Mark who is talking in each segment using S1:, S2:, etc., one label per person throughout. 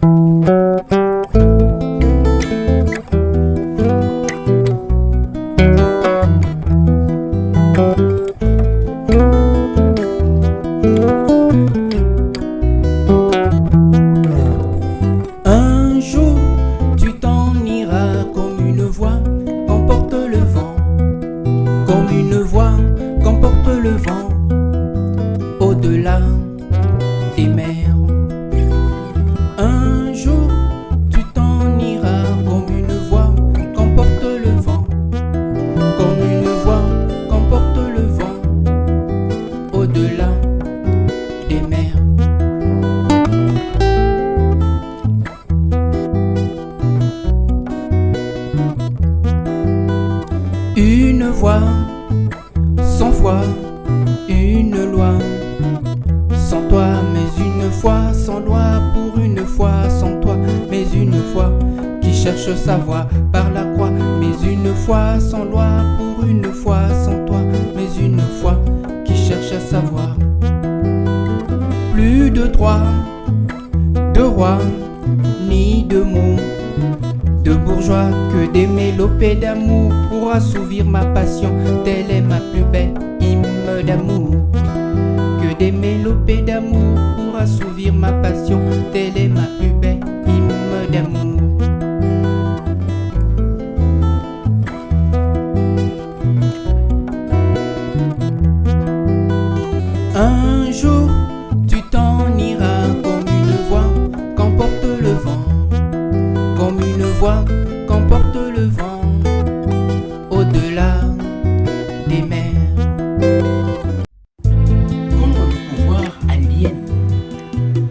S1: Un jour, tu t'en iras comme une voix qu'emporte le vent, comme une voix qu'emporte le vent, au-delà des mers. Un jour, tu t'en iras comme une voix qu'emporte le vent, comme une voix qu'emporte le vent, au-delà des mers. Une voix, sans foi, une loi, sans toi, mais une foi, sans loi, pour une fois, sans toi, mais une foi, qui cherche sa voie par la croix, mais une foi, sans loi, pour une fois, sans toi, mais une foi, qui cherche à savoir. Plus de droit, de roi, ni de mots, de bourgeois, que des mélopées d'amour pour assouvir ma passion. Telle est ma plus belle hymne d'amour. Que des mélopées d'amour pour assouvir ma passion. Telle est ma plus belle hymne d'amour. Un jour, tu t'en iras comme une voix qu'emporte le vent, comme une voix qu'emporte le vent, au-delà des mers.
S2: Comme le pouvoir aliène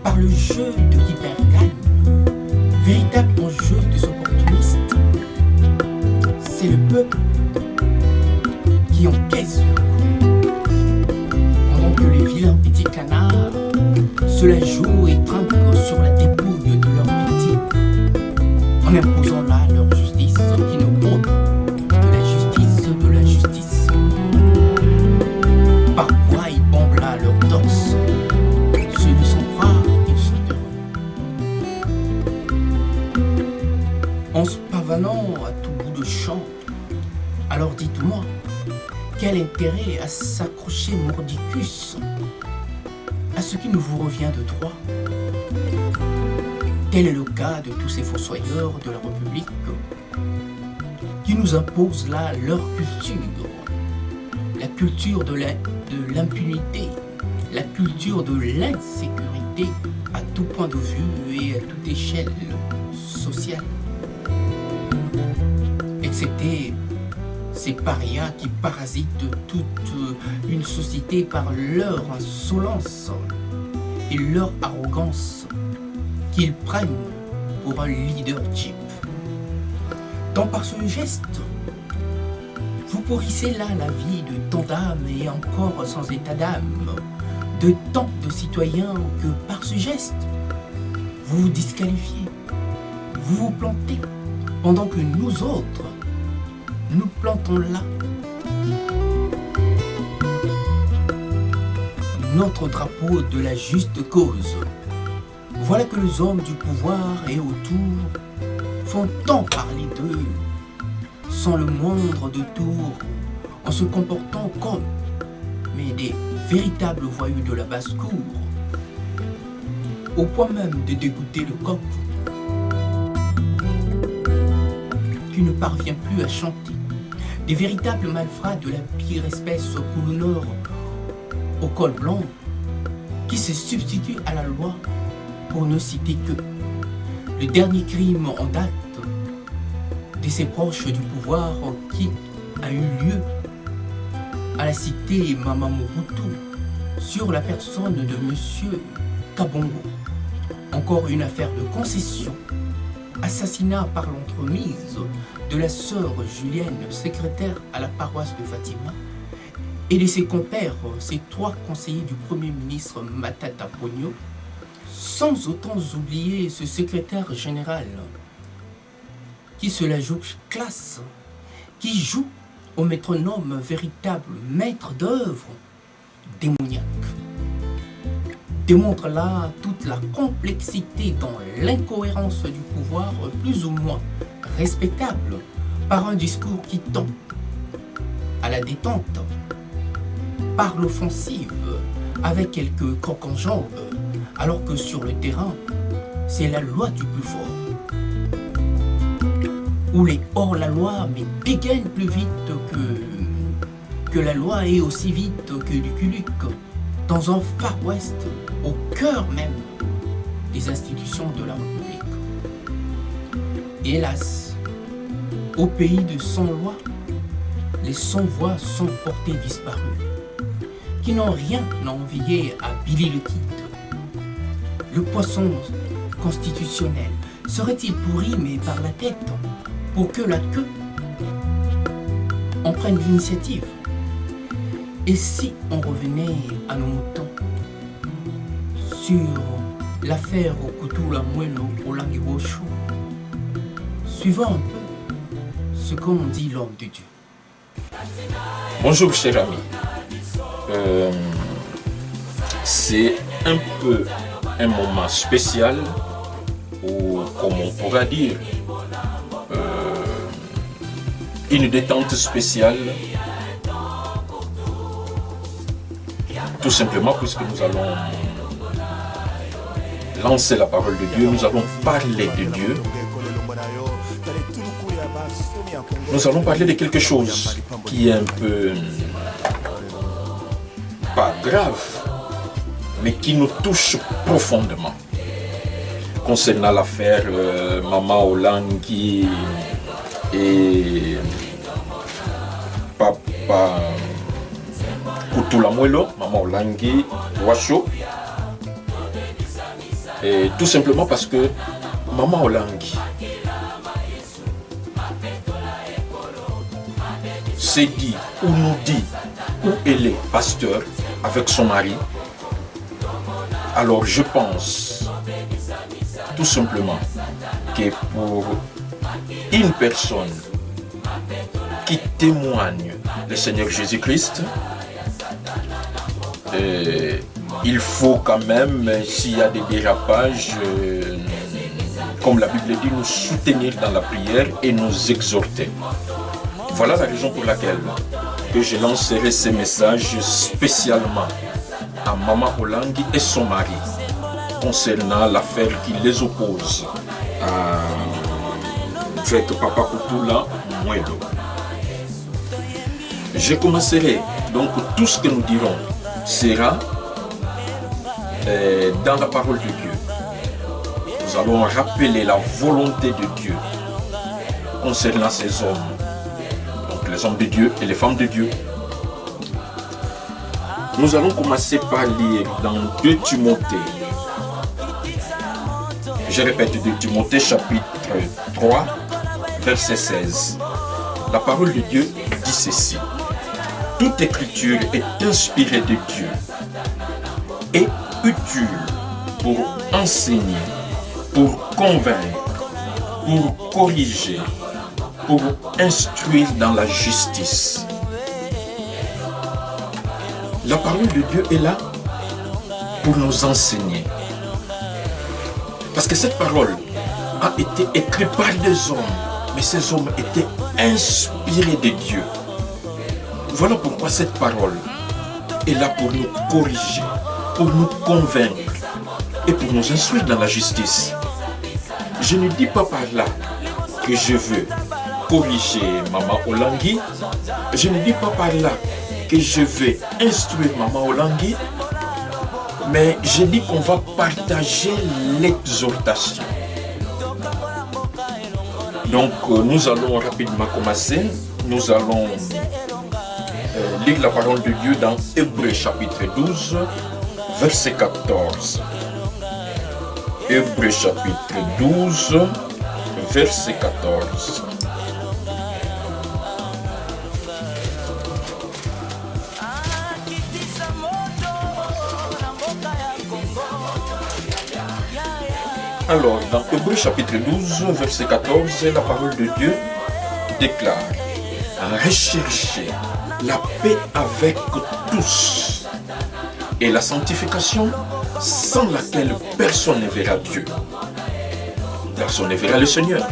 S2: par le jeu de l'hypercalme, véritable enjeu des opportunistes, c'est le peuple qui encaisse le coup, pendant que les vilains petits canards se la jouent et trinquent sur la dépouille de leurs victimes, en imposant là leur justice qui ne ôte de la justice de la justice. Par quoi ils bombent là leur torse, ceux de son bras qu'ils sont heureux. En se pavanant à tout bout de champ, alors dites-moi, quel intérêt à s'accrocher mordicus à ce qui ne vous revient de droit? Tel est le cas de tous ces fossoyeurs de la République qui nous imposent là leur culture, la culture de l'impunité, la culture de l'insécurité à tout point de vue et à toute échelle sociale. Excepté ces parias qui parasitent toute une société par leur insolence et leur arrogance qu'ils prennent pour un leadership. Tant par ce geste, vous pourrissez là la vie de tant d'âmes et encore sans état d'âme, de tant de citoyens que par ce geste, vous vous disqualifiez, vous vous plantez, pendant que nous autres, nous plantons là notre drapeau de la juste cause. Voilà que les hommes du pouvoir et autour font tant parler d'eux, sans le moindre détour, en se comportant comme mais des véritables voyous de la basse-cour, au point même de dégoûter le coq qui ne parvient plus à chanter, des véritables malfrats de la pire espèce au pôle Nord, au col blanc, qui se substituent à la loi pour ne citer que le dernier crime en date de ses proches du pouvoir qui a eu lieu à la cité Mamamobutu sur la personne de Monsieur Kabongo. Encore une affaire de concession, assassinat par l'entremise de la sœur Julienne, secrétaire à la paroisse de Fatima, et de ses compères, ses 3 conseillers du Premier ministre Matata Ponyo, sans autant oublier ce secrétaire général qui se la joue classe, qui joue au métronome, véritable maître d'œuvre démoniaque. démontre là toute la complexité dans l'incohérence du pouvoir plus ou moins respectable par un discours qui tend à la détente, par l'offensive avec quelques crocs en jambes, alors que sur le terrain, c'est la loi du plus fort. Où les hors-la-loi mais dégainent plus vite que la loi et aussi vite que Lucky Luke, dans un Far West, au cœur même des institutions de la République. Et hélas, au pays de sans-loi, les sans-voix sont portés disparus, qui n'ont rien à envier à Billy le Kid. Le poisson constitutionnel serait-il pourri mais par la tête pour que la queue en prenne l'initiative? Et si on revenait à nos moutons sur l'affaire au couteau la moelle au languibochou, suivant un peu ce qu'ont dit l'homme de Dieu.
S3: Bonjour cher ami, c'est un peu un moment spécial ou comme on pourra dire une détente spéciale, tout simplement puisque nous allons lancer la parole de Dieu, nous allons parler de Dieu. Nous allons parler de quelque chose qui est un peu, pas grave, mais qui nous touche profondément. Concernant l'affaire Maman Olangi et Papa Kutulamuelo, Maman Olangi Washo. Et tout simplement parce que Maman Olangi s'est dit ou nous dit où elle est pasteur avec son mari. Alors je pense tout simplement que pour une personne qui témoigne le Seigneur Jésus-Christ, il faut quand même, s'il y a des dérapages, comme la Bible dit, nous soutenir dans la prière et nous exhorter. Voilà la raison pour laquelle que je lancerai ces messages spécialement à Maman Olangi et son mari concernant l'affaire qui les oppose avec Papa Kutula Muelo. Je commencerai, donc tout ce que nous dirons sera dans la parole de Dieu. Nous allons rappeler la volonté de Dieu concernant ces hommes, donc les hommes de Dieu et les femmes de Dieu. Nous allons commencer par lire dans 2 Timothée. Je répète, 2 Timothée chapitre 3, verset 16. La parole de Dieu dit ceci. Toute écriture est inspirée de Dieu et utile pour enseigner, pour convaincre, pour corriger, pour instruire dans la justice. La parole de Dieu est là pour nous enseigner. Parce que cette parole a été écrite par des hommes, mais ces hommes étaient inspirés de Dieu. Voilà pourquoi cette parole est là pour nous corriger, pour nous convaincre et pour nous instruire dans la justice. Je ne dis pas par là que je veux corriger Maman Olangi. Je ne dis pas par là que je vais instruire Maman Olangi. Mais je dis qu'on va partager l'exhortation. Donc nous allons rapidement commencer. Nous allons lire la parole de Dieu dans Hébreux chapitre 12, verset 14. Hébreux chapitre 12, verset 14. Alors, dans Hébreux chapitre 12, verset 14, la parole de Dieu déclare: recherchez la paix avec tous et la sanctification sans laquelle personne ne verra Dieu. Personne ne verra le Seigneur.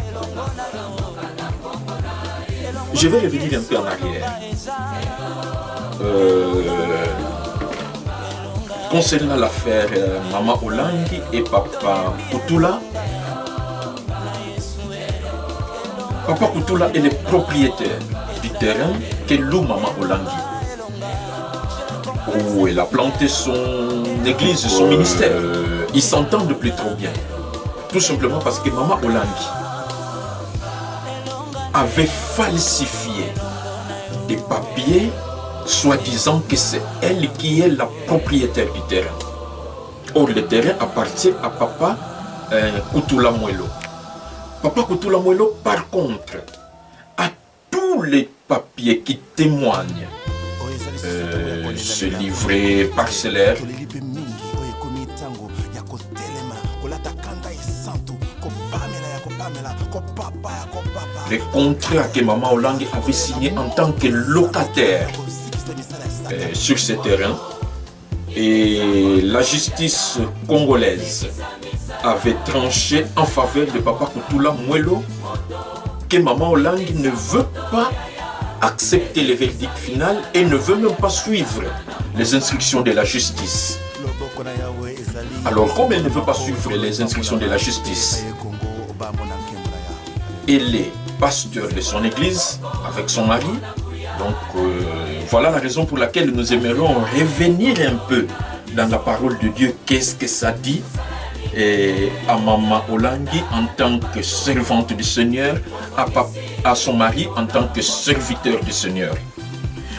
S3: Je vais revenir un peu en arrière. Concernant l'affaire Maman Olangi et Papa Kutula, Papa Kutula est le propriétaire du terrain que loue Maman Olangi, où elle a planté son église, son ministère. Ils s'entendent plus trop bien. Tout simplement parce que Maman Olangi avait falsifié des papiers, soi-disant que c'est elle qui est la propriétaire du terrain. Or, le terrain appartient à Papa Kutula Mwelo. Papa Kutula Mwelo, par contre, a tous les papiers qui témoignent ce livret parcellaire, les contrats que Maman Olangi avait signés en tant que locataire sur ce terrain, et la justice congolaise avait tranché en faveur de Papa Kutula Mwelo que Maman Olangi ne veut pas accepter le verdict final et ne veut même pas suivre les instructions de la justice. Alors, comme elle ne veut pas suivre les instructions de la justice, elle est pasteur de son église avec son mari. Donc voilà la raison pour laquelle nous aimerions revenir un peu dans la parole de Dieu. Qu'est-ce que ça dit à Maman Olangi en tant que servante du Seigneur, à son mari en tant que serviteur du Seigneur.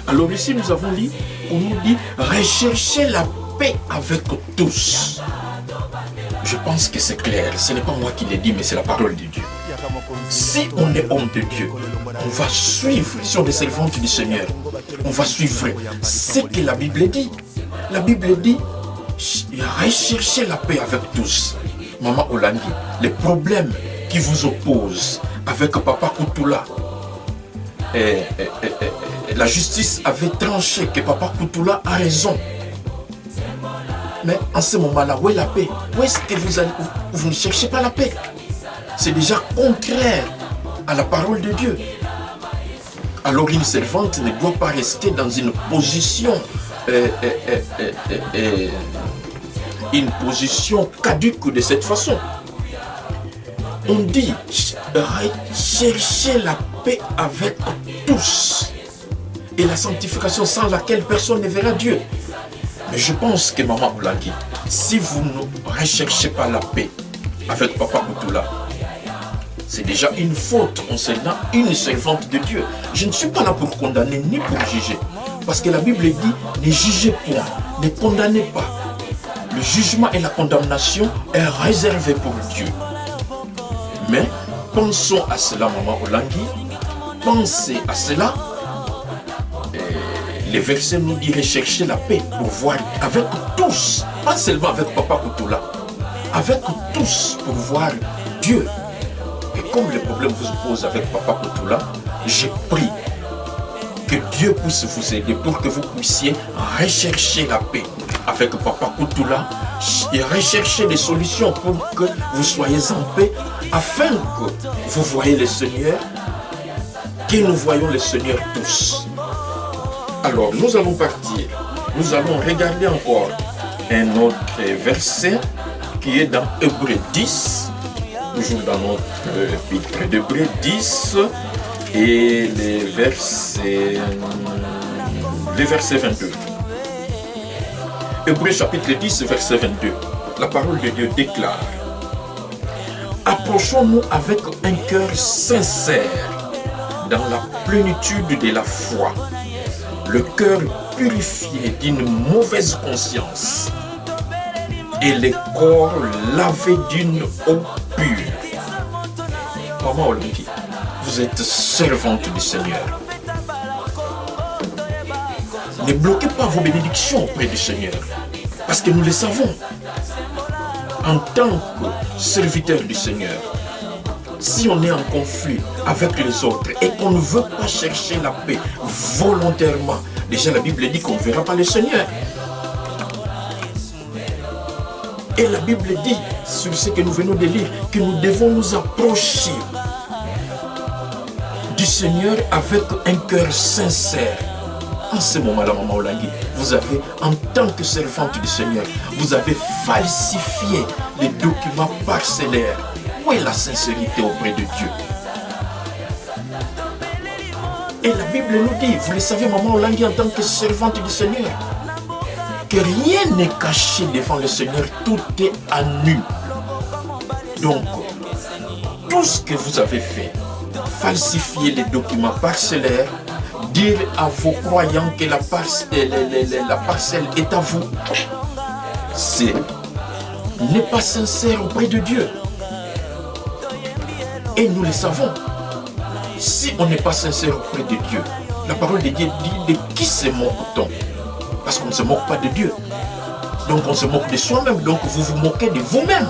S3: Alors ici nous avons dit, on nous dit rechercher la paix avec tous. Je pense que c'est clair, ce n'est pas moi qui l'ai dit, mais c'est la parole de Dieu. Si on est homme de Dieu, on va suivre, si on est servante du Seigneur, on va suivre ce que la Bible dit. La Bible dit, recherchez la paix avec tous. Maman Olangi, les problèmes qui vous opposent avec Papa Kutula, la justice avait tranché que Papa Kutula a raison. Mais en ce moment-là, où est la paix? Où est-ce que vous ne cherchez pas la paix? C'est déjà contraire à la parole de Dieu. Alors une servante ne doit pas rester dans une position caduque de cette façon. On dit chercher la paix avec tous et la sanctification sans laquelle personne ne verra Dieu. Mais je pense que Maman Olangi, si vous ne recherchez pas la paix avec Papa Kutula, c'est déjà une faute concernant une servante de Dieu. Je ne suis pas là pour condamner ni pour juger. Parce que la Bible dit, ne jugez point, ne condamnez pas. Le jugement et la condamnation est réservé pour Dieu. Mais pensons à cela, Maman Olangi. Pensez à cela. Les versets nous disent rechercher la paix pour voir avec tous, pas seulement avec Papa Kutula, avec tous pour voir Dieu. Et comme le problème vous pose avec Papa Kutula, j'ai pris que Dieu puisse vous aider pour que vous puissiez rechercher la paix avec Papa Kutula et rechercher des solutions pour que vous soyez en paix afin que vous voyez le Seigneur, que nous voyons le Seigneur tous. Alors nous allons partir, nous allons regarder encore un autre verset qui est dans Hébreux 10, toujours dans notre épître d'Hébreux 10 et les versets 22. Hébreux chapitre 10, verset 22. La parole de Dieu déclare: approchons-nous avec un cœur sincère dans la plénitude de la foi, le cœur purifié d'une mauvaise conscience et le corps lavé d'une eau pure. Maman Olangi, vous êtes servante du Seigneur. Ne bloquez pas vos bénédictions auprès du Seigneur, parce que nous le savons. En tant que serviteur du Seigneur, si on est en conflit avec les autres et qu'on ne veut pas chercher la paix volontairement, déjà la Bible dit qu'on ne verra pas le Seigneur. Et la Bible dit, sur ce que nous venons de lire, que nous devons nous approcher du Seigneur avec un cœur sincère. En ce moment-là, Maman Olangi, vous avez, en tant que servante du Seigneur, vous avez falsifié les documents parcellaires. Où est la sincérité auprès de Dieu? Et la Bible nous dit, vous le savez, Maman Olangi, en tant que servante du Seigneur, que rien n'est caché devant le Seigneur, tout est à nu. Donc, tout ce que vous avez fait, falsifier les documents parcellaires, dire à vos croyants que la parcelle est à vous, n'est pas sincère auprès de Dieu. Et nous le savons. Si on n'est pas sincère auprès de Dieu, la parole de Dieu dit de qui se moque-t-on? Parce qu'on ne se moque pas de Dieu. Donc on se moque de soi-même. Donc vous vous moquez de vous-même.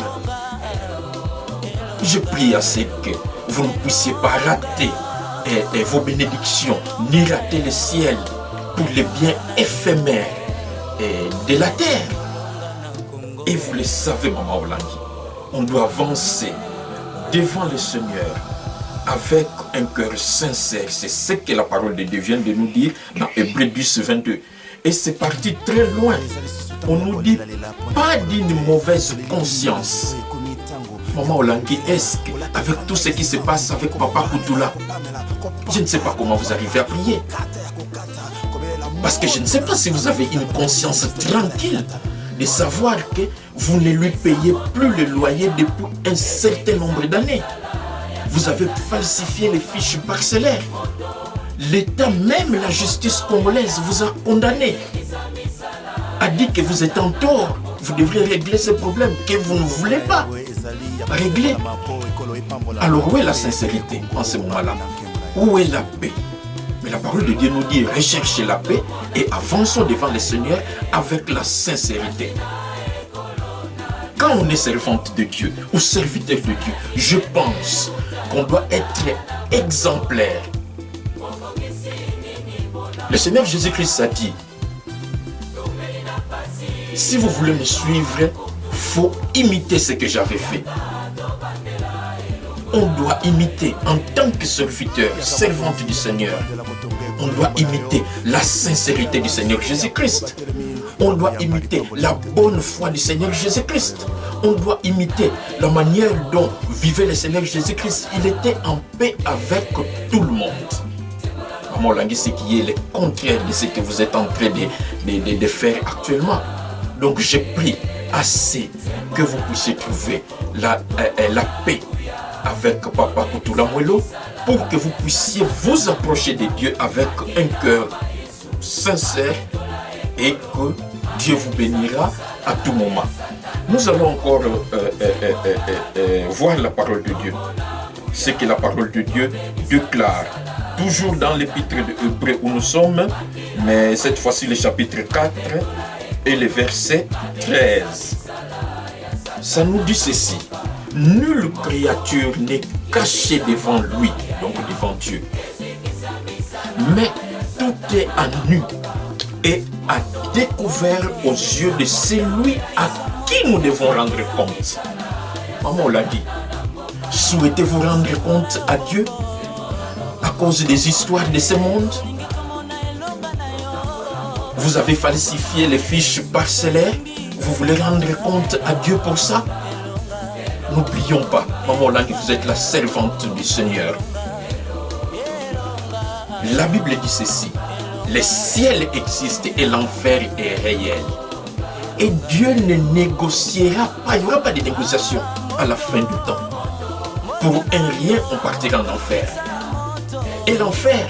S3: Je prie à ce que vous ne puissiez pas rater vos bénédictions, ni rater le ciel pour les biens éphémères de la terre. Et vous le savez, Maman Olangi, on doit avancer devant le Seigneur avec un cœur sincère. C'est ce que la parole de Dieu vient de nous dire dans Hébreux 10, 22. Et c'est parti très loin. On nous dit pas d'une mauvaise conscience. Maman Olangi, est-ce qu'avec tout ce qui se passe avec Papa Koutoula, je ne sais pas comment vous arrivez à prier. Parce que je ne sais pas si vous avez une conscience tranquille de savoir que vous ne lui payez plus le loyer depuis un certain nombre d'années. Vous avez falsifié les fiches parcellaires. L'État, même la justice congolaise, vous a condamné. A dit que vous êtes en tort. Vous devrez régler ces problèmes que vous ne voulez pas régler. Alors où est la sincérité en ce moment-là? Où est la paix? Mais la parole de Dieu nous dit, recherchez la paix et avançons devant le Seigneur avec la sincérité. Quand on est servante de Dieu ou serviteur de Dieu, je pense qu'on doit être exemplaire. Le Seigneur Jésus-Christ a dit, si vous voulez me suivre, il faut imiter ce que j'avais fait. On doit imiter en tant que serviteur, servante du Seigneur. On doit imiter la sincérité du Seigneur Jésus-Christ. On doit imiter la bonne foi du Seigneur Jésus-Christ. On doit imiter la manière dont vivait le Seigneur Jésus-Christ. Il était en paix avec tout le monde. Maman Olangi, ce qui est le contraire de ce que vous êtes en train de faire actuellement. Donc je prie assez que vous puissiez trouver la paix avec Papa Koutoula Mwelo pour que vous puissiez vous approcher de Dieu avec un cœur sincère et que Dieu vous bénira à tout moment. Nous allons encore voir la parole de Dieu. Ce que la parole de Dieu déclare. Toujours dans l'épître de Hébreux où nous sommes, mais cette fois-ci le chapitre 4 et le verset 13. Ça nous dit ceci. Nulle créature n'est cachée devant lui, donc devant Dieu. Mais tout est à nu et à découvert aux yeux de celui à qui nous devons rendre compte. Maman l'a dit. Souhaitez-vous rendre compte à Dieu à cause des histoires de ce monde? Vous avez falsifié les fiches parcellaires. Vous voulez rendre compte à Dieu pour ça? N'oublions pas, Maman Olangi, vous êtes la servante du Seigneur. La Bible dit ceci. Le ciel existe et l'enfer est réel. Et Dieu ne négociera pas, il n'y aura pas de négociation à la fin du temps. Pour un rien, on partira en enfer. Et l'enfer,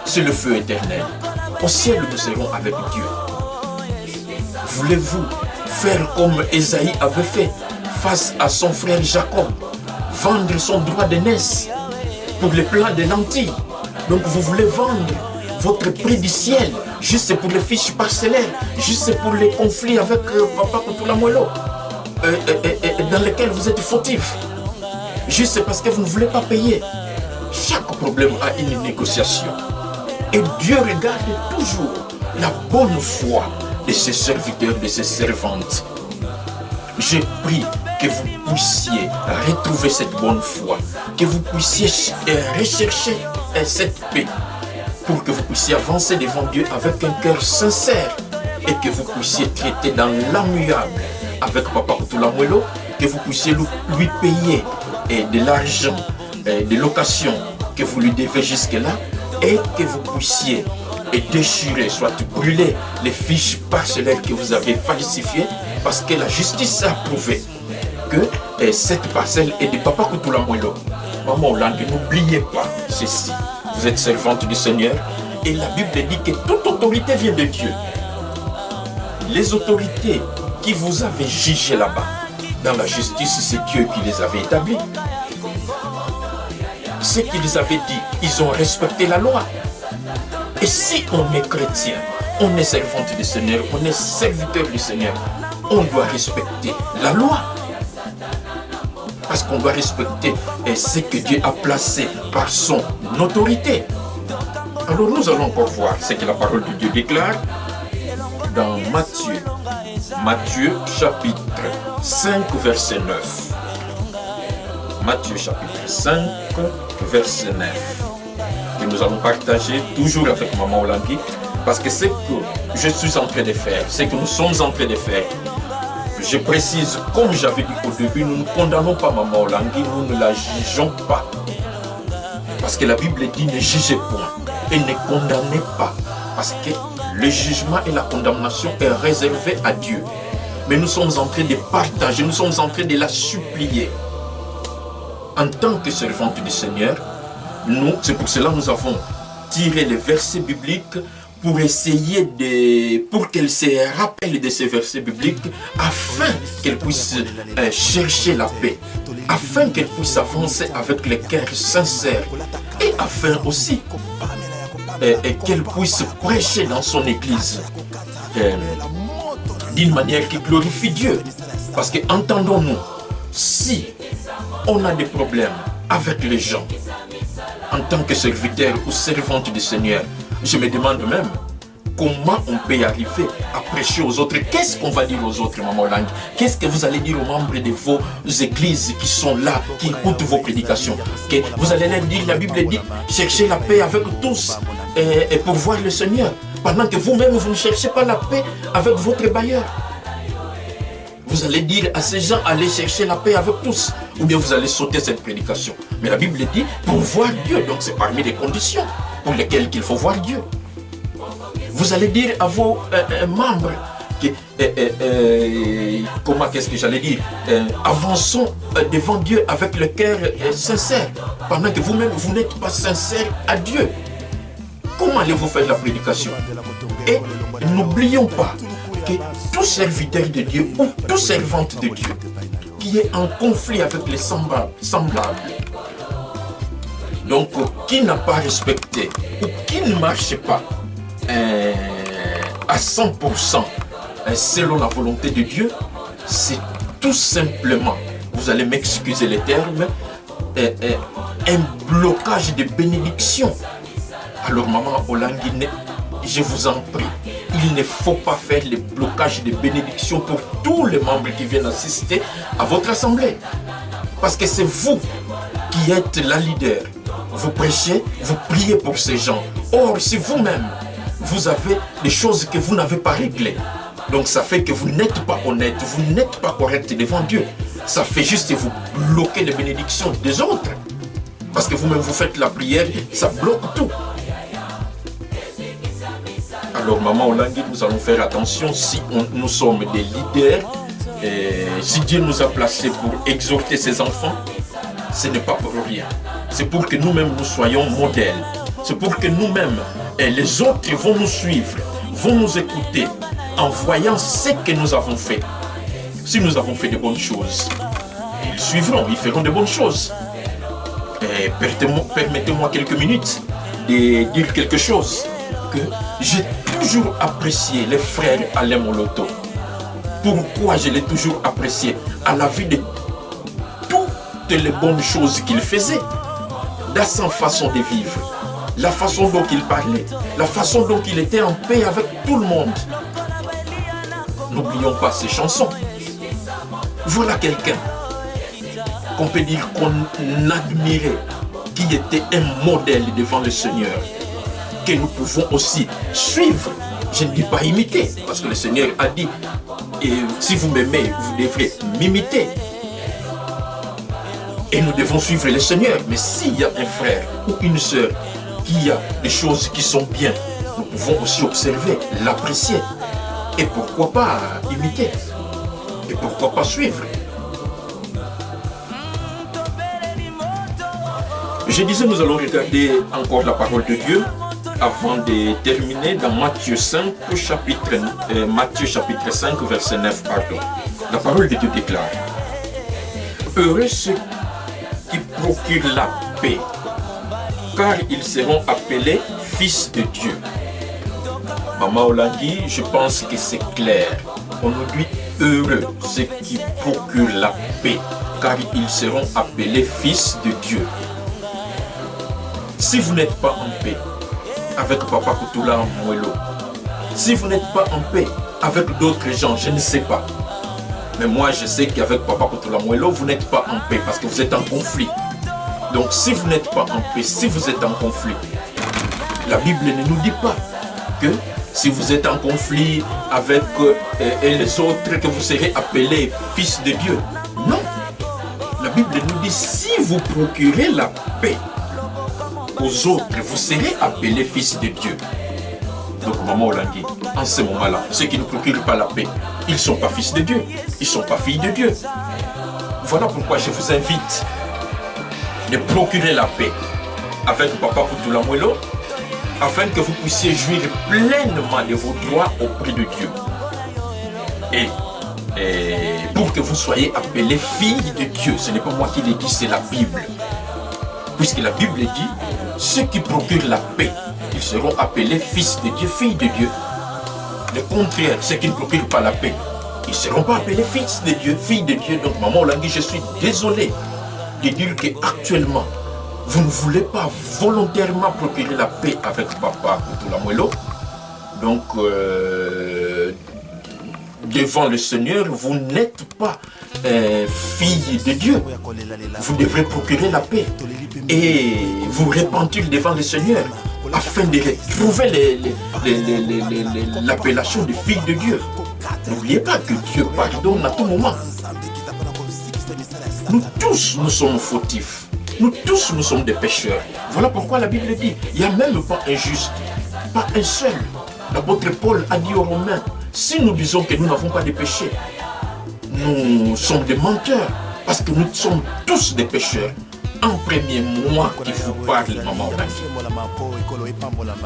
S3: c'est le feu éternel. Au ciel, nous serons avec Dieu. Voulez-vous faire comme Ésaïe avait fait face à son frère Jacob, vendre son droit d'aînesse pour le plat de lentilles? Donc vous voulez vendre votre prix du ciel juste pour les fiches parcellaires, juste pour les conflits avec Papa Koutoula Mwelo, dans lesquels vous êtes fautif, juste parce que vous ne voulez pas payer. Chaque problème a une négociation. Et Dieu regarde toujours la bonne foi de ses serviteurs, de ses servantes. je prie que vous puissiez retrouver cette bonne foi, que vous puissiez rechercher cette paix, pour que vous puissiez avancer devant Dieu avec un cœur sincère et que vous puissiez traiter dans l'amiable avec Papa Kutulamuelo, que vous puissiez lui payer de l'argent, de location que vous lui devez jusque-là, et que vous puissiez déchirer, soit brûler les fiches parcellaires que vous avez falsifiées, parce que la justice a prouvé que cette parcelle est de Papa Kutulamuelo. Maman Hollande, n'oubliez pas ceci. Vous êtes servante du Seigneur et la Bible dit que toute autorité vient de Dieu. Les autorités qui vous avez jugées là-bas, dans la justice, c'est Dieu qui les avait établis. Ce qu'ils avaient dit, ils ont respecté la loi. Et si on est chrétien, on est servante du Seigneur, on est serviteur du Seigneur, on doit respecter la loi. Parce qu'on doit respecter ce que Dieu a placé par son autorité. Alors nous allons encore voir ce que la parole de Dieu déclare dans Matthieu chapitre 5 verset 9. Matthieu chapitre 5 verset 9. Que nous allons partager toujours avec Maman Hollande, parce que ce que je suis en train de faire, ce que nous sommes en train de faire, je précise, comme j'avais dit au début, nous ne condamnons pas Maman Hollande, nous ne la jugeons pas. Parce que la Bible dit ne jugez point et ne condamnez pas. Parce que le jugement et la condamnation est réservé à Dieu. Mais nous sommes en train de partager, nous sommes en train de la supplier. En tant que servante du Seigneur, c'est pour cela que nous avons tiré les versets bibliques pour essayer pour qu'elle se rappelle de ces versets bibliques, afin qu'elle puisse chercher la paix, afin qu'elle puisse avancer avec le cœur sincère, et afin aussi qu'elle puisse prêcher dans son église d'une manière qui glorifie Dieu. Parce que, entendons-nous, si on a des problèmes avec les gens, en tant que serviteur ou servante du Seigneur, je me demande même comment on peut y arriver à prêcher aux autres. Qu'est-ce qu'on va dire aux autres, Maman Hollande? Qu'est-ce que vous allez dire aux membres de vos églises qui sont là, qui écoutent vos prédications? Vous allez leur dire, la Bible dit, cherchez la paix avec tous et pour voir le Seigneur. Pendant que vous-même, vous ne cherchez pas la paix avec votre bailleur. Vous allez dire à ces gens, allez chercher la paix avec tous. Ou bien vous allez sauter cette prédication. Mais la Bible dit, pour voir Dieu. Donc c'est parmi les conditions pour lesquelles il faut voir Dieu. Vous allez dire à vos membres, comment qu'est-ce que j'allais dire, avançons devant Dieu avec le cœur sincère. Pendant que vous-même, vous n'êtes pas sincère à Dieu. Comment allez-vous faire la prédication? Et n'oublions pas que tout serviteur de Dieu ou tout servante de Dieu qui est en conflit avec les semblables, donc qui n'a pas respecté ou qui ne marche pas à 100% selon la volonté de Dieu, c'est tout simplement, vous allez m'excuser les termes, un blocage de bénédiction. Alors Maman Hollande, je vous en prie, il ne faut pas faire le blocage de bénédiction pour tous les membres qui viennent assister à votre assemblée. Parce que c'est vous qui êtes la leader. Vous prêchez, vous priez pour ces gens. Or, si vous-même, vous avez des choses que vous n'avez pas réglées, donc ça fait que vous n'êtes pas honnête, vous n'êtes pas correct devant Dieu. Ça fait juste vous bloquer les bénédictions des autres. Parce que vous-même, vous faites la prière, ça bloque tout. Alors, Maman Hollande, nous allons faire attention si nous sommes des leaders, si Dieu nous a placés pour exhorter ses enfants, ce n'est pas pour rien. C'est pour que nous-mêmes nous soyons modèles. C'est pour que nous-mêmes, et les autres vont nous suivre, vont nous écouter en voyant ce que nous avons fait. Si nous avons fait de bonnes choses, ils suivront, ils feront de bonnes choses. Permettez-moi quelques minutes de dire quelque chose que j'ai toujours apprécié les frères Alain Moloto. Pourquoi je l'ai toujours apprécié? À la vue de toutes les bonnes choses qu'il faisait, dans sa façon de vivre, la façon dont il parlait, la façon dont il était en paix avec tout le monde. N'oublions pas ces chansons. Voilà quelqu'un qu'on peut dire qu'on admirait, qui était un modèle devant le Seigneur, que nous pouvons aussi suivre. Je ne dis pas imiter, parce que le Seigneur a dit, et si vous m'aimez, vous devrez m'imiter. Et nous devons suivre le Seigneur. Mais s'il y a un frère ou une sœur qui a des choses qui sont bien, nous pouvons aussi observer, l'apprécier. Et pourquoi pas imiter? Et pourquoi pas suivre? Je disais, nous allons regarder encore la parole de Dieu avant de terminer dans Matthieu chapitre 5, verset 9, pardon. La parole de Dieu déclare: heureux ceux qui procurent la paix, car ils seront appelés fils de Dieu. Maman Olandi, je pense que c'est clair. On nous dit heureux ceux qui procurent la paix, car ils seront appelés fils de Dieu. Si vous n'êtes pas en paix avec Papa Koutoula Mouelo, si vous n'êtes pas en paix avec d'autres gens, je ne sais pas. Mais moi, je sais qu'avec Papa Koutoula Mouelo, vous n'êtes pas en paix parce que vous êtes en conflit. Donc, si vous n'êtes pas en paix, si vous êtes en conflit, la Bible ne nous dit pas que si vous êtes en conflit avec les autres, que vous serez appelés fils de Dieu. Non. La Bible nous dit, si vous procurez la paix aux autres, vous serez appelés fils de Dieu. Donc, Maman Olandi, en ce moment-là, ceux qui ne procurent pas la paix, ils ne sont pas fils de Dieu, ils ne sont pas filles de Dieu. Voilà pourquoi je vous invite de procurer la paix avec Papa Koutoula Mouelo, afin que vous puissiez jouir pleinement de vos droits auprès de Dieu. Et pour que vous soyez appelés filles de Dieu, ce n'est pas moi qui l'ai dit, c'est la Bible. Puisque la Bible dit, ceux qui procurent la paix, ils seront appelés fils de Dieu, filles de Dieu. Le contraire, ceux qui ne procurent pas la paix, ils ne seront pas appelés fils de Dieu, filles de Dieu. Donc Maman Olandi, je suis désolé de dire qu'actuellement, vous ne voulez pas volontairement procurer la paix avec Papa Koutoula Mouelo. Donc, devant le Seigneur, vous n'êtes pas fille de Dieu. Vous devrez procurer la paix et vous repentir devant le Seigneur afin de retrouver l'appellation de fille de Dieu. N'oubliez pas que Dieu pardonne à tout moment. Nous tous, nous sommes fautifs. Nous tous, nous sommes des pécheurs. Voilà pourquoi la Bible dit, il n'y a même pas un juste, pas un seul. L'apôtre Paul a dit aux Romains, si nous disons que nous n'avons pas de péché, nous sommes des menteurs, parce que nous sommes tous des pécheurs. En premier, moi qui vous parle, Maman Olandi.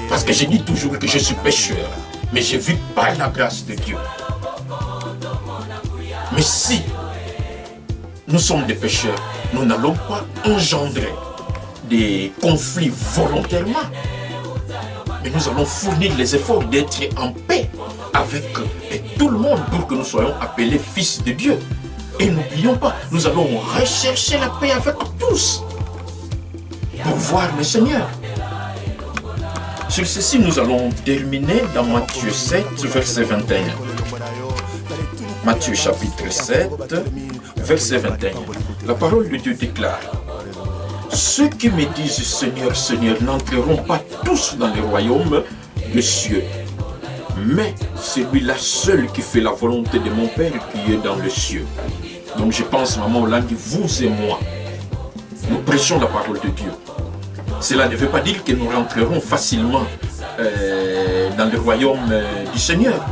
S3: Parce que je dis toujours que je suis pécheur, mais je vis par la grâce de Dieu. Mais si nous sommes des pécheurs, nous n'allons pas engendrer des conflits volontairement. Mais nous allons fournir les efforts d'être en paix avec tout le monde pour que nous soyons appelés fils de Dieu. Et n'oublions pas, nous allons rechercher la paix avec tous pour voir le Seigneur. Sur ceci, nous allons terminer dans Matthieu 7, verset 21. Matthieu chapitre 7, verset 21. La parole de Dieu déclare: ceux qui me disent Seigneur, Seigneur n'entreront pas tous dans le royaume des cieux, mais celui-là seul qui fait la volonté de mon Père qui est dans le ciel. Donc je pense, Maman Olandi, vous et moi, nous prêchons la parole de Dieu. Cela ne veut pas dire que nous rentrerons facilement dans le royaume du Seigneur.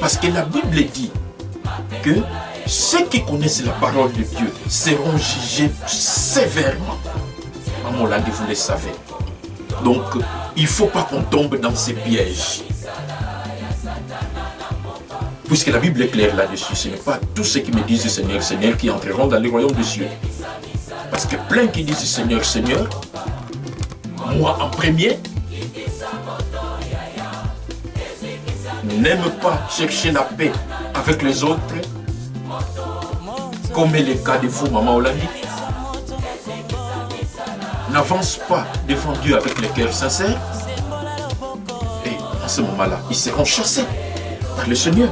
S3: Parce que la Bible dit que ceux qui connaissent la parole de Dieu seront jugés sévèrement. Maman Olandi, vous le savez. Donc, il ne faut pas qu'on tombe dans ces pièges. Puisque la Bible est claire là-dessus, ce n'est pas tous ceux qui me disent Seigneur, Seigneur qui entreront dans le royaume des cieux. Parce que plein qui disent Seigneur, Seigneur, moi en premier, n'aime pas chercher la paix avec les autres, comme est le cas de vous, Maman Olandi. N'avance pas devant Dieu avec le cœur sincère. Et à ce moment-là, ils seront chassés par le Seigneur.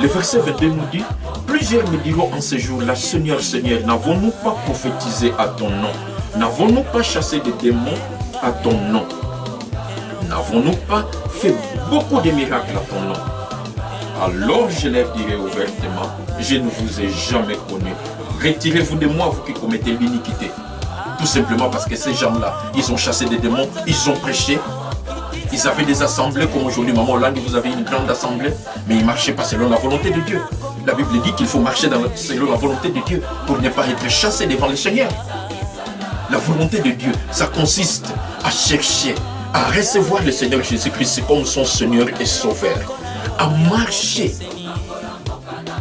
S3: Le verset 22 nous dit, plus Plusieurs me diront en ce jour-là, Seigneur, Seigneur, n'avons-nous pas prophétisé à ton nom? N'avons-nous pas chassé des démons à ton nom? N'avons-nous pas fait beaucoup de miracles à ton nom? Alors je leur dirai ouvertement, je ne vous ai jamais connu. Retirez-vous de moi, vous qui commettez l'iniquité. Tout simplement parce que ces gens-là, ils ont chassé des démons, ils ont prêché, ils avaient des assemblées comme aujourd'hui, Maman Hollande, vous avez une grande assemblée, mais ils ne marchaient pas selon la volonté de Dieu. La Bible dit qu'il faut marcher selon la volonté de Dieu pour ne pas être chassé devant le Seigneur. La volonté de Dieu, ça consiste à chercher, à recevoir le Seigneur Jésus-Christ comme son Seigneur et Sauveur, à marcher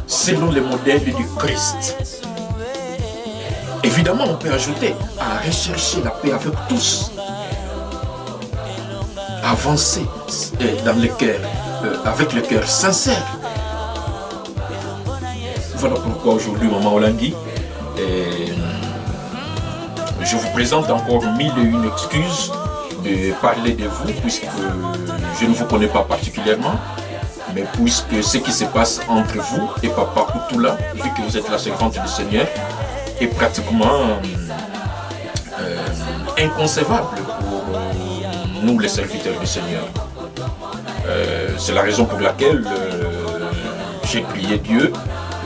S3: selon le modèle du Christ. Évidemment, on peut ajouter à rechercher la paix avec tous, avancer dans le cœur, avec le cœur sincère. Voilà pourquoi aujourd'hui, Maman Hollande, je vous présente encore 1001 excuses de parler de vous, puisque je ne vous connais pas particulièrement, mais puisque ce qui se passe entre vous et Papa Outoula, vu que vous êtes la servante du Seigneur, est pratiquement inconcevable pour nous les serviteurs du Seigneur. C'est la raison pour laquelle j'ai prié Dieu.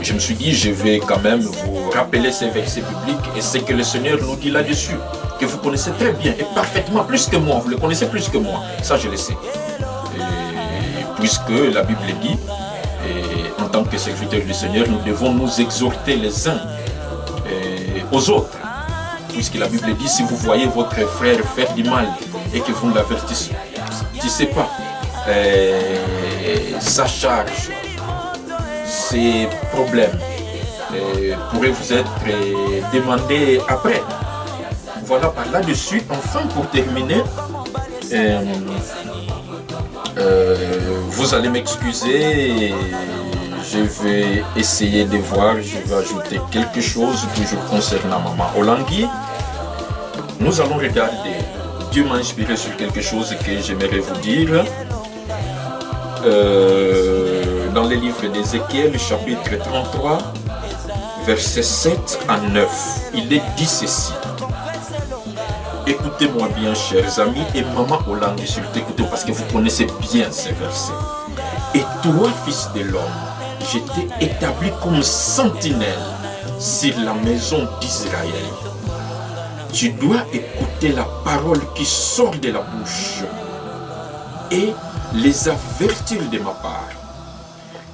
S3: Je me suis dit, je vais quand même vous rappeler ces versets bibliques et ce que le Seigneur nous dit là-dessus, que vous connaissez très bien et parfaitement, plus que moi, vous le connaissez plus que moi, ça je le sais. Et puisque la Bible dit, et en tant que serviteurs du Seigneur, nous devons nous exhorter les uns aux autres. Puisque la Bible dit, si vous voyez votre frère faire du mal et que vous ne l'avertissez pas, sa charge, ses problèmes pourraient vous être demandés après. Voilà, par là-dessus, enfin pour terminer, vous allez m'excuser, je vais essayer de voir, je vais ajouter quelque chose toujours concernant Maman Hollande. Nous allons regarder, Dieu m'a inspiré sur quelque chose que j'aimerais vous dire. Dans le livre d'Ézéchiel, chapitre 33, versets 7 à 9, il est dit ceci. Écoutez-moi bien, chers amis, et Maman Hollande, surtout écoutez, parce que vous connaissez bien ces versets. Et toi, fils de l'homme, je t'ai établi comme sentinelle sur la maison d'Israël. Tu dois écouter la parole qui sort de la bouche et les avertir de ma part.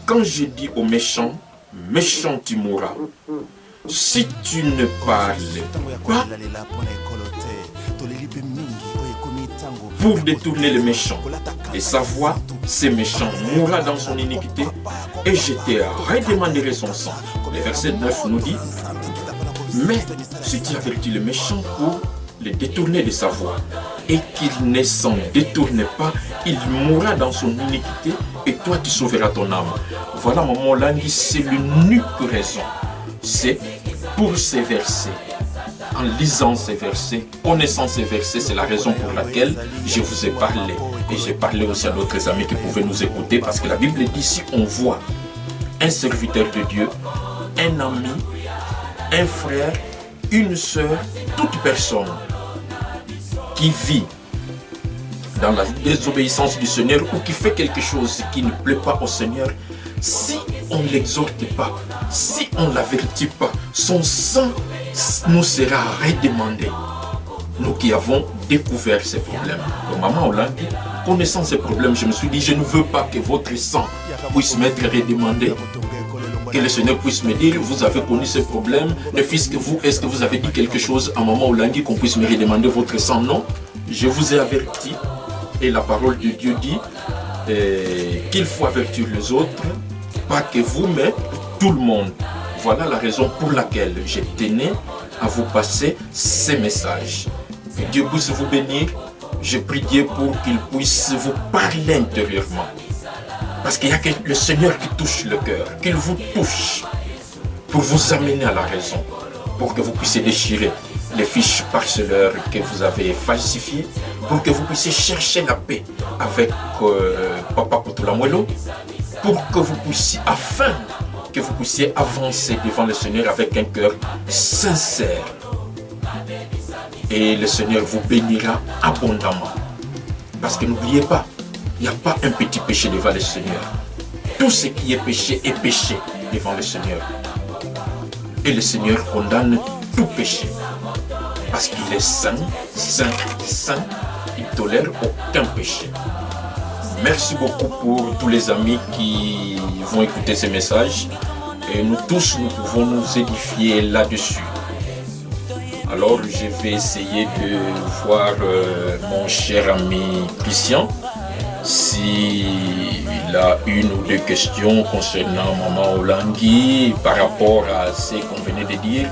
S3: Quand je dis aux méchants, méchant tu mourras, si tu ne parles pas pour détourner le méchant et sa voix, ce méchant mourra dans son iniquité et je te redemanderai son sang. Le verset 9 nous dit, mais si tu avertis le méchant pour le détourner de sa voix et qu'il ne s'en détourne pas, il mourra dans son iniquité et toi tu sauveras ton âme. Voilà, Maman Hollande, c'est l'unique raison. C'est pour ces versets, en lisant ces versets, connaissant ces versets, c'est la raison pour laquelle je vous ai parlé. Et j'ai parlé aussi à d'autres amis qui pouvaient nous écouter, parce que la Bible dit, si on voit un serviteur de Dieu, un ami, un frère, une sœur, toute personne qui vit dans la désobéissance du Seigneur ou qui fait quelque chose qui ne plaît pas au Seigneur, si on ne l'exhorte pas, si on ne l'avertit pas, son sang nous sera redemandé. Nous qui avons découvert ces problèmes. Donc, Maman Hollande, connaissant ces problèmes, je me suis dit, je ne veux pas que votre sang puisse m'être redemandé. Que le Seigneur puisse me dire, vous avez connu ces problèmes, ne fût-ce que vous, est-ce que vous avez dit quelque chose à Maman Hollande qu'on puisse me redemander votre sang? Non, je vous ai averti. Et la parole de Dieu dit qu'il faut avertir les autres, pas que vous, mais tout le monde. Voilà la raison pour laquelle je tenais à vous passer ces messages. Que Dieu puisse vous bénir. Je prie Dieu pour qu'il puisse vous parler intérieurement. Parce qu'il y a que le Seigneur qui touche le cœur, qu'il vous touche pour vous amener à la raison, pour que vous puissiez déchirer les fiches parcelleurs que vous avez falsifiées, pour que vous puissiez chercher la paix avec Papa Outoula Mwelo, pour que vous puissiez, afin que vous puissiez avancer devant le Seigneur avec un cœur sincère. Et le Seigneur vous bénira abondamment. Parce que n'oubliez pas, il n'y a pas un petit péché devant le Seigneur. Tout ce qui est péché devant le Seigneur. Et le Seigneur condamne tout péché. Parce qu'il est saint, saint, saint. Il ne tolère aucun péché. Merci beaucoup pour tous les amis qui vont écouter ces messages. Et nous tous, nous pouvons nous édifier là-dessus. Alors, je vais essayer de voir mon cher ami Christian s'il a une ou deux questions concernant Maman Olangui par rapport à ce qu'on venait de dire.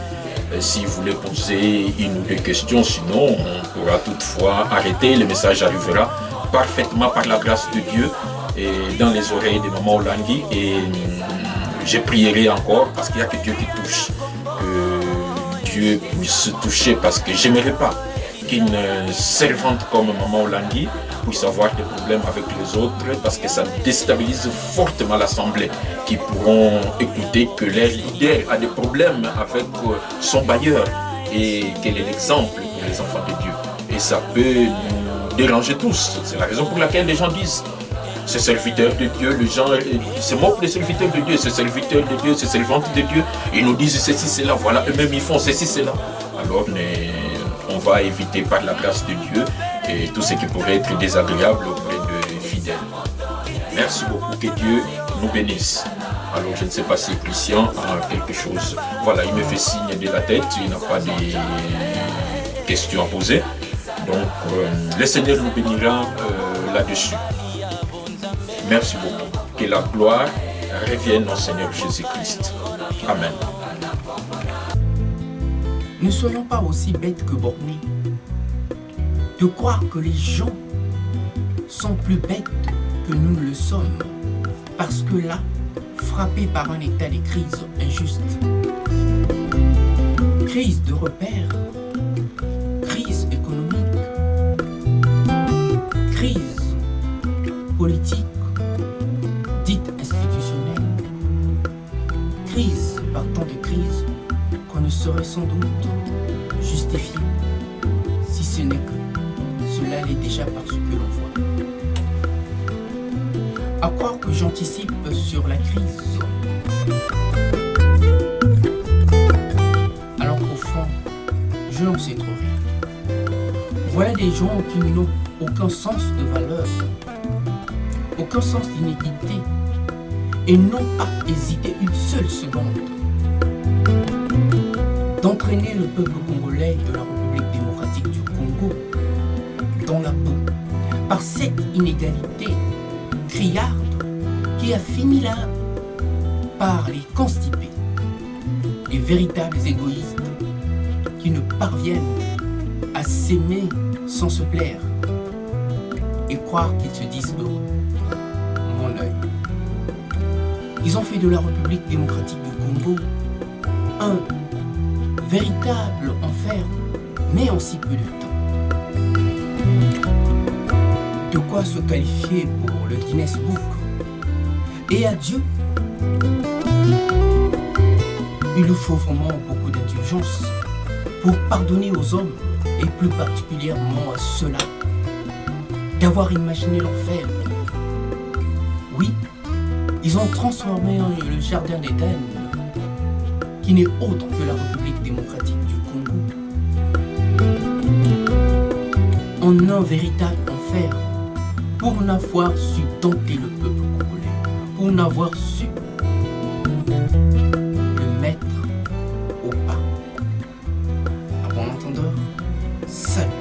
S3: S'il voulait poser une ou deux questions, sinon on pourra toutefois arrêter. Le message arrivera parfaitement par la grâce de Dieu et dans les oreilles de Maman Olangui. Et je prierai encore parce qu'il n'y a que Dieu qui touche. Que Dieu puisse toucher parce que je n'aimerais pas qu'une servante comme Maman Olangui puisse avoir des problèmes avec les autres parce que ça déstabilise fortement l'assemblée qui pourront écouter que leur leader a des problèmes avec son bailleur et quel est l'exemple pour les enfants de Dieu. Et ça peut nous déranger tous. C'est la raison pour laquelle les gens disent ce serviteur de Dieu, les gens se moquent des serviteurs de Dieu, ce serviteur de Dieu, ce servante de Dieu. Ils nous disent ceci, cela, voilà, eux-mêmes ils font ceci, cela. Alors on va éviter par la grâce de Dieu et tout ce qui pourrait être désagréable auprès des fidèles. Merci beaucoup, que Dieu nous bénisse. Alors je ne sais pas si Christian a quelque chose. Voilà, il me fait signe de la tête, il n'a pas de questions à poser. Donc le Seigneur nous bénira là-dessus. Merci beaucoup. Que la gloire revienne au Seigneur Jésus-Christ. Amen.
S2: Ne soyons pas aussi bêtes que bornés de croire que les gens sont plus bêtes que nous le sommes, parce que là, frappés par un état de crise injuste, crise de repères, crise économique, crise politique, dite institutionnelle, crise par tant de crises qu'on ne saurait sans doute justifier, si ce n'est que cela l'est déjà par ce que l'on voit. À croire que j'anticipe sur la crise, alors qu'au fond, je n'en sais trop rien. Voilà des gens qui n'ont aucun sens de valeur, aucun sens d'inéquité, et n'ont pas hésité une seule seconde d'entraîner le peuple congolais de la République démocratique du Congo dans la boue, par cette inégalité criarde qui a fini là par les constiper, les véritables égoïstes qui ne parviennent à s'aimer sans se plaire et croire qu'ils se disent heureux. Mon œil. Ils ont fait de la République démocratique du Congo un véritable enfer, mais en si peu de temps. De quoi se qualifier pour le Guinness Book. Et à Dieu, il nous faut vraiment beaucoup d'indulgence pour pardonner aux hommes, et plus particulièrement à ceux-là, d'avoir imaginé l'enfer. Oui, ils ont transformé le jardin d'Éden, qui n'est autre que la République démocratique du Congo, en un véritable enfer, pour n'avoir su dompter le peuple congolais, pour n'avoir su le mettre au pas. À bon entendeur, salut.